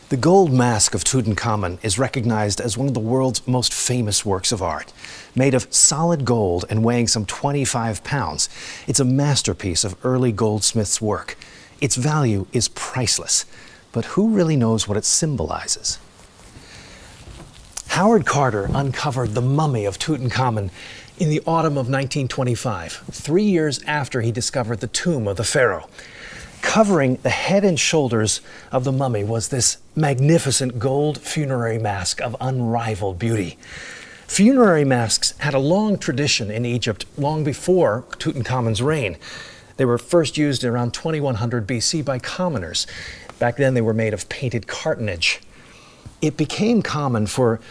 The gold mask of Tutankhamon is recognized as one of the world's most famous works of art. Made of solid gold and weighing some 25 pounds, it's a masterpiece of early goldsmiths' work. Its value is priceless, but who really knows what it symbolizes? Howard Carter uncovered the mummy of Tutankhamon in the autumn of 1925, 3 years after he discovered the tomb of the pharaoh. Covering the head and shoulders of the mummy was this magnificent gold funerary mask of unrivaled beauty. Funerary masks had a long tradition in Egypt long before Tutankhamen's reign. They were first used around 2100 BC by commoners. Back then they were made of painted cartonnage. It became common for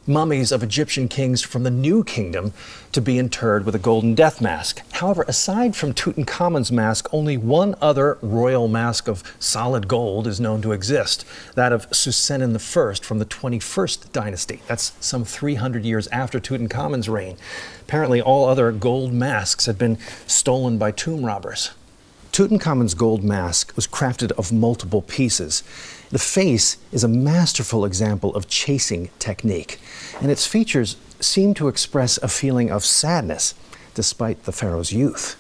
mummies of Egyptian kings from the New Kingdom to be interred with a golden death mask. However, aside from Tutankhamon's mask, only one other royal mask of solid gold is known to exist, that of Susennen I from the 21st dynasty. That's some 300 years after Tutankhamon's reign. Apparently, all other gold masks had been stolen by tomb robbers. Tutankhamon's gold mask was crafted of multiple pieces. The face is a masterful example of chasing technique, and its features seem to express a feeling of sadness despite the pharaoh's youth.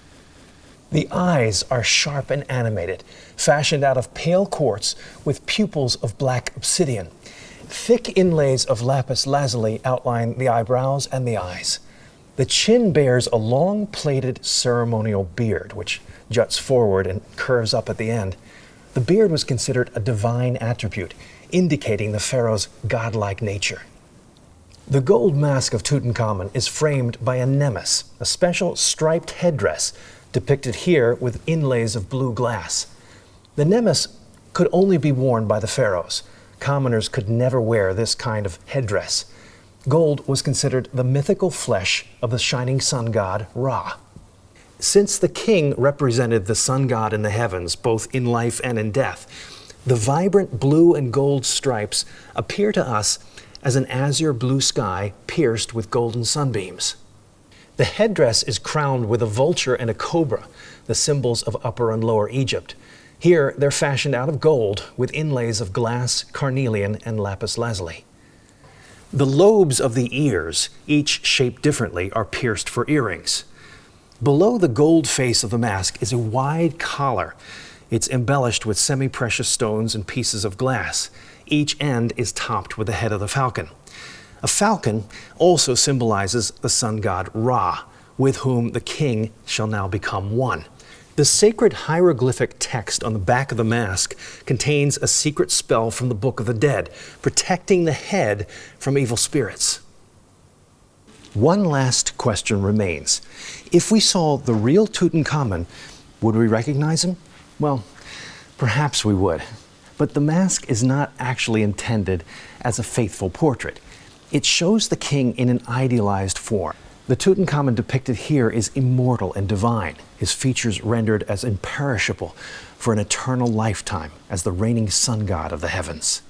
The eyes are sharp and animated, fashioned out of pale quartz with pupils of black obsidian. Thick inlays of lapis lazuli outline the eyebrows and the eyes. The chin bears a long plaited ceremonial beard, which juts forward and curves up at the end. The beard was considered a divine attribute, indicating the pharaoh's godlike nature. The gold mask of Tutankhamon is framed by a nemes, a special striped headdress, depicted here with inlays of blue glass. The nemes could only be worn by the pharaohs. Commoners could never wear this kind of headdress. Gold was considered the mythical flesh of the shining sun god, Ra. Since the king represented the sun god in the heavens, both in life and in death, the vibrant blue and gold stripes appear to us as an azure blue sky pierced with golden sunbeams. The headdress is crowned with a vulture and a cobra, the symbols of Upper and Lower Egypt. Here, they're fashioned out of gold with inlays of glass, carnelian, and lapis lazuli. The lobes of the ears, each shaped differently, are pierced for earrings. Below the gold face of the mask is a wide collar. It's embellished with semi-precious stones and pieces of glass. Each end is topped with the head of the falcon. A falcon also symbolizes the sun god Ra, with whom the king shall now become one. The sacred hieroglyphic text on the back of the mask contains a secret spell from the Book of the Dead, protecting the head from evil spirits. One last question remains. If we saw the real Tutankhamon, would we recognize him? Well, perhaps we would. But the mask is not actually intended as a faithful portrait. It shows the king in an idealized form. The Tutankhamon depicted here is immortal and divine, his features rendered as imperishable for an eternal lifetime as the reigning sun god of the heavens.